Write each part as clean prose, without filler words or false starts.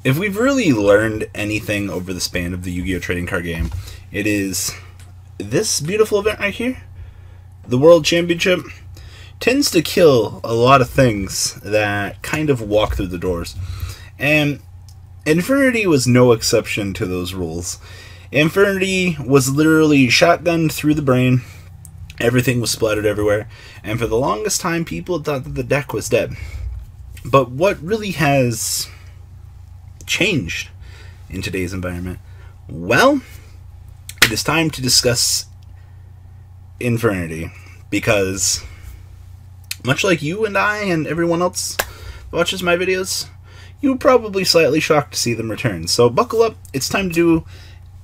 If we've really learned anything over the span of the Yu-Gi-Oh! Trading card game, it is this beautiful event right here. The World Championship tends to kill a lot of things that kind of walk through the doors. And Infernity was no exception to those rules. Infernity was literally shotgunned through the brain. Everything was splattered everywhere. And for the longest time, people thought that the deck was dead. But what really has changed in today's environment? Well, it is time to discuss Infernity, because much like you and I and everyone else that watches my videos, you were probably slightly shocked to see them return. So buckle up, it's time to do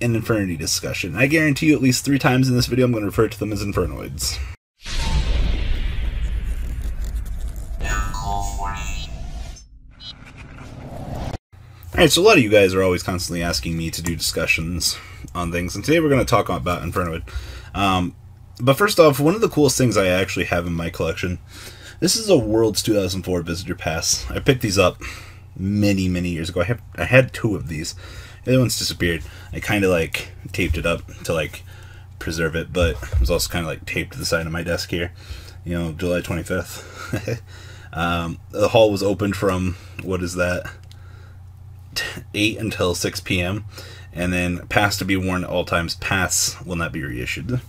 an Infernity discussion. I guarantee you at least 3 times in this video I'm going to refer to them as Infernoids. Alright, so a lot of you guys are always constantly asking me to do discussions on things, and today we're going to talk about Infernoid. But first off, one of the coolest things I actually have in my collection, this is a Worlds 2004 Visitor Pass. I picked these up many years ago. I had 2 of these. The other one's disappeared. I kind of like taped it up to like preserve it, but it was also kind of like taped to the side of my desk here. You know, July 25th. The hall was opened from, what is that, 8 until 6 p.m. and then pass to be worn at all times. Pass will not be reissued.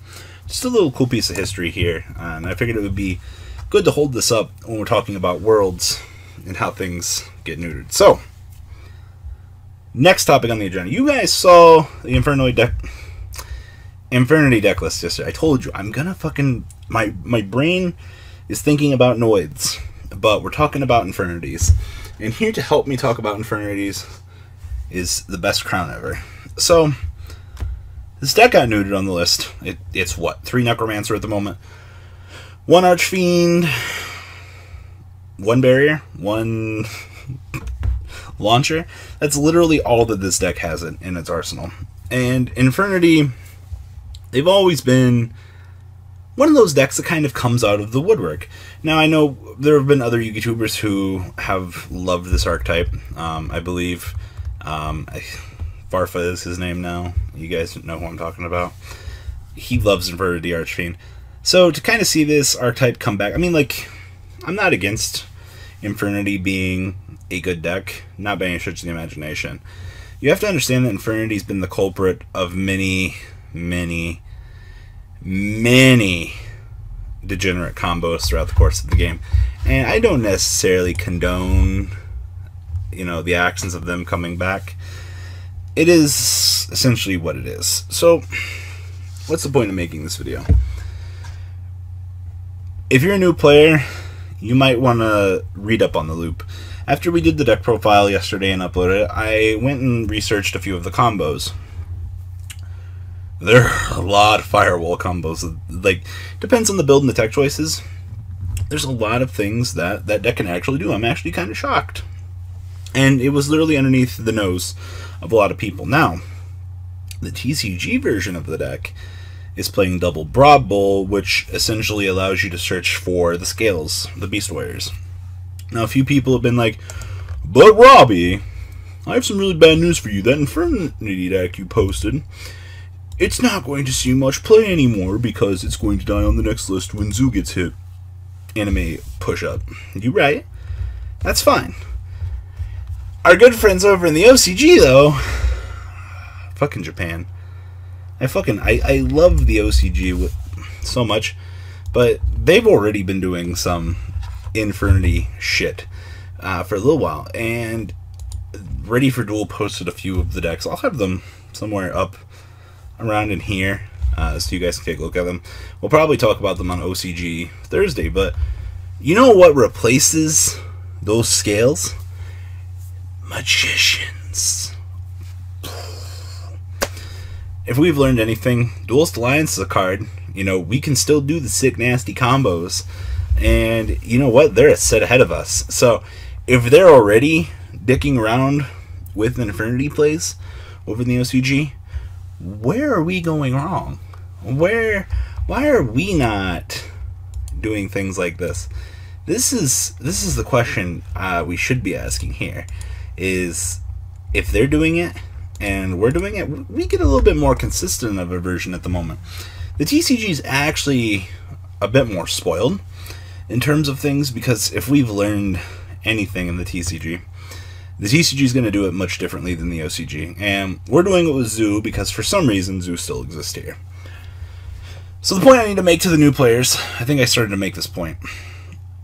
Just a little cool piece of history here, and I figured it would be good to hold this up when we're talking about Worlds and how things get neutered. So, next topic on the agenda. You guys saw the Infernity deck list yesterday. I told you, I'm gonna fucking... My brain is thinking about Noids, but we're talking about Infernities. And here to help me talk about Infernities is the best crown ever. So, this deck got neutered on the list. It's what? 3 Necromancer at the moment. 1 Archfiend. 1 Barrier. 1 Launcher. That's literally all that this deck has in its arsenal. And Infernity, they've always been one of those decks that kind of comes out of the woodwork. Now, I know there have been other YouTubers who have loved this archetype. I believe Farfa is his name now. You guys know who I'm talking about. He loves Infernity Archfiend. So to kind of see this archetype come back, I mean, like, I'm not against Infernity being a good deck, not by any stretch of the imagination. You have to understand that Infernity's been the culprit of many degenerate combos throughout the course of the game. And I don't necessarily condone, you know, the actions of them coming back. It is essentially what it is. So, what's the point of making this video? If you're a new player, you might want to read up on the loop. After we did the deck profile yesterday and uploaded it, I went and researched a few of the combos. There are a lot of firewall combos. Like, depends on the build and the tech choices. There's a lot of things that deck can actually do. I'm actually kind of shocked. And it was literally underneath the nose of a lot of people. Now, the TCG version of the deck is playing double Broad Bull, which essentially allows you to search for the scales, the Beast Warriors. Now, a few people have been like, but Robbie, I have some really bad news for you. That Infernity deck you posted, it's not going to see much play anymore because it's going to die on the next list when Zoo gets hit. Anime push-up. You right. That's fine. Our good friends over in the OCG, though, fucking Japan. I love the OCG so much, but they've already been doing some Infernity shit for a little while, and Ready for Duel posted a few of the decks. I'll have them somewhere up around in here, so you guys can take a look at them. We'll probably talk about them on OCG Thursday, but you know what replaces those scales? Magicians. If we've learned anything, Duelist Alliance is a card. You know, we can still do the sick, nasty combos. And you know what? They're a set ahead of us. So, if they're already dicking around with Infernity plays over in the OCG, where are we going wrong? Why are we not doing things like this? This is the question we should be asking here. Is if they're doing it and we're doing it, we get a little bit more consistent of a version at the moment. The TCG is actually a bit more spoiled in terms of things, because if we've learned anything in the TCG is going to do it much differently than the OCG. And we're doing it with Zoo because for some reason Zoo still exists here. So the point I need to make to the new players, I think I started to make this point.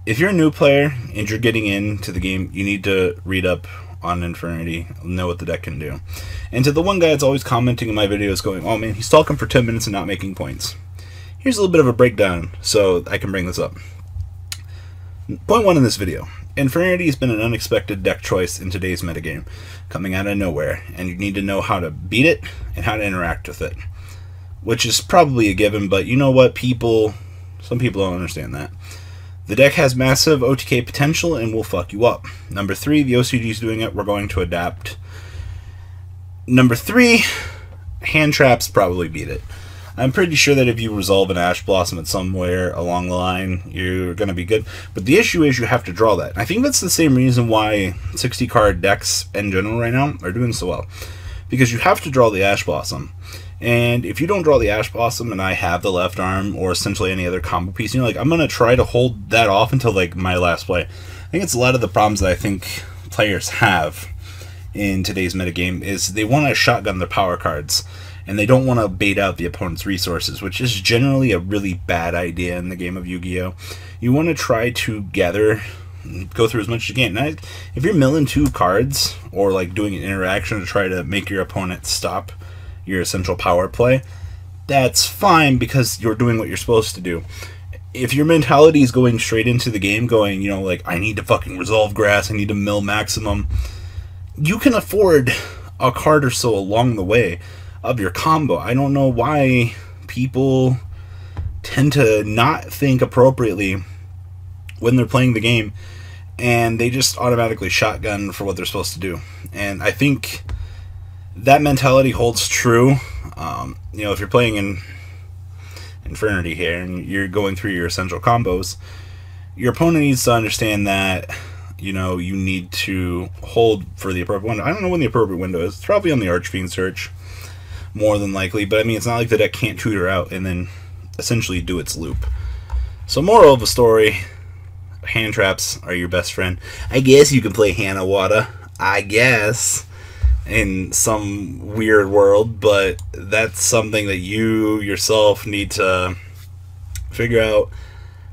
If you're a new player and you're getting into the game, you need to read up on Infernity, know what the deck can do. And to the one guy that's always commenting in my videos going, oh man, he's talking for 10 minutes and not making points. Here's a little bit of a breakdown so I can bring this up. Point 1 in this video. Infernity has been an unexpected deck choice in today's metagame, coming out of nowhere, and you need to know how to beat it and how to interact with it. Which is probably a given, but you know what, some people don't understand that. The deck has massive OTK potential and will fuck you up. Number 3, the OCG is doing it, we're going to adapt. Number 3, hand traps probably beat it. I'm pretty sure that if you resolve an Ash Blossom at somewhere along the line, you're going to be good. But the issue is you have to draw that. I think that's the same reason why 60-card decks in general right now are doing so well. Because you have to draw the Ash Blossom. And if you don't draw the Ash Blossom and I have the left arm or essentially any other combo piece, you know, like, I'm going to try to hold that off until like my last play. I think it's a lot of the problems that I think players have in today's metagame is they want to shotgun their power cards. And they don't want to bait out the opponent's resources, which is generally a really bad idea in the game of Yu-Gi-Oh! You want to try to go through as much as you can. Now, if you're milling 2 cards, or like doing an interaction to try to make your opponent stop your essential power play, that's fine because you're doing what you're supposed to do. If your mentality is going straight into the game, going, you know, like, I need to fucking resolve grass, I need to mill maximum, you can afford a card or so along the way of your combo. I don't know why people tend to not think appropriately when they're playing the game, and they just automatically shotgun for what they're supposed to do. And I think that mentality holds true. You know, if you're playing in Infernity here and you're going through your essential combos, your opponent needs to understand that, you know, you need to hold for the appropriate window. I don't know when the appropriate window is. It's probably on the Archfiend search, more than likely, but I mean, it's not like the deck can't tutor out and then essentially do its loop. So, moral of the story, hand traps are your best friend. I guess you can play Hanawada, I guess, in some weird world, but that's something that you yourself need to figure out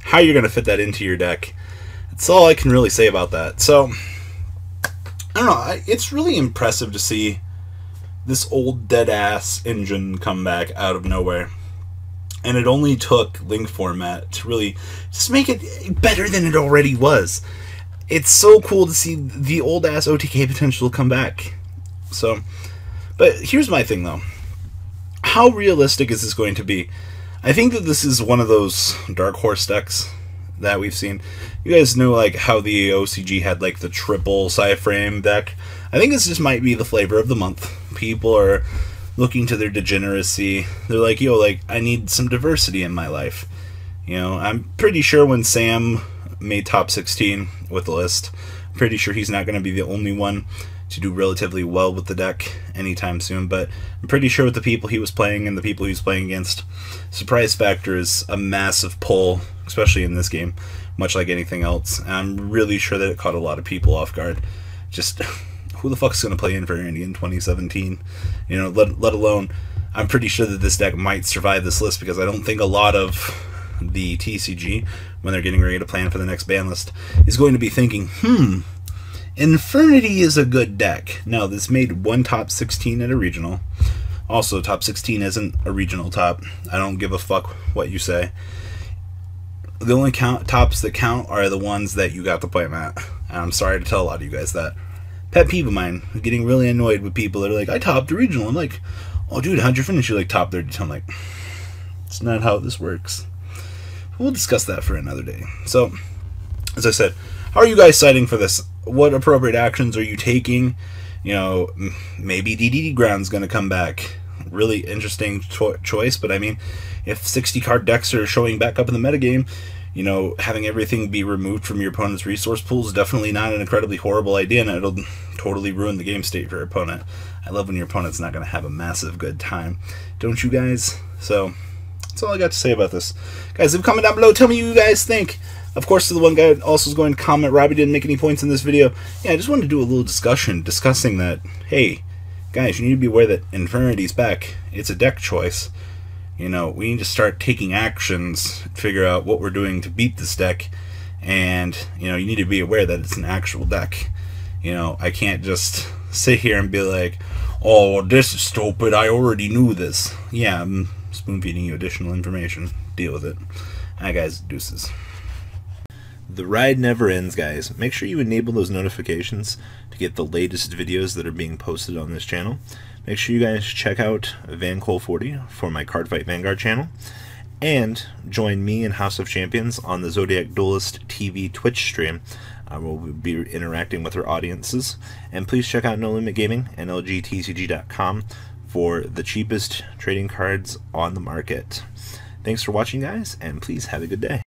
how you're going to fit that into your deck. That's all I can really say about that. So, I don't know, it's really impressive to see this old dead-ass engine come back out of nowhere. And it only took Link format to really just make it better than it already was. It's so cool to see the old-ass OTK potential come back. So, but here's my thing, though. How realistic is this going to be? I think that this is one of those Dark Horse decks that we've seen. You guys know, like, how the OCG had, like, the triple Psy-Frame deck. I think this just might be the flavor of the month. People are looking to their degeneracy. They're like, yo, like, I need some diversity in my life. You know, I'm pretty sure when Sam made top 16 with the list, I'm pretty sure he's not going to be the only one to do relatively well with the deck anytime soon, but I'm pretty sure with the people he was playing and the people he was playing against, surprise factor is a massive pull, especially in this game, much like anything else. And I'm really sure that it caught a lot of people off guard. Just, who the fuck's going to play Infernity in 2017? You know, let alone, I'm pretty sure that this deck might survive this list, because I don't think a lot of the TCG, when they're getting ready to plan for the next ban list, is going to be thinking, Infernity is a good deck. Now, this made one top 16 at a regional. Also, top 16 isn't a regional top. I don't give a fuck what you say. The only tops that count are the ones that you got to play them at. And I'm sorry to tell a lot of you guys that. Pet peeve of mine, getting really annoyed with people that are like, I topped the regional. I'm like, oh dude, how'd you finish? You're like, top 32. I'm like, it's not how this works. We'll discuss that for another day. So, as I said, how are you guys citing for this? What appropriate actions are you taking? You know, maybe DDD Ground's going to come back. Really interesting choice, but I mean, if 60-card decks are showing back up in the metagame, You know, having everything be removed from your opponent's resource pool is definitely not an incredibly horrible idea, and it'll totally ruin the game state for your opponent. I love when your opponent's not going to have a massive good time. Don't you guys? So, that's all I got to say about this. Guys, leave a comment down below. Tell me what you guys think. Of course, the one guy also is going to comment, Robbie didn't make any points in this video. Yeah, I just wanted to do a little discussing that, hey, guys, you need to be aware that Infernity's back. It's a deck choice. You know, we need to start taking actions, figure out what we're doing to beat this deck, and, you know, you need to be aware that it's an actual deck. You know, I can't just sit here and be like, oh, this is stupid, I already knew this. Yeah, I'm spoon-feeding you additional information. Deal with it. Alright, guys, deuces. The ride never ends, guys. Make sure you enable those notifications to get the latest videos that are being posted on this channel. Make sure you guys check out VanCole40 for my Cardfight Vanguard channel. And join me and House of Champions on the Zodiac Duelist TV Twitch stream. We'll be interacting with our audiences. And please check out No Limit Gaming and LGTCG.com for the cheapest trading cards on the market. Thanks for watching, guys, and please have a good day.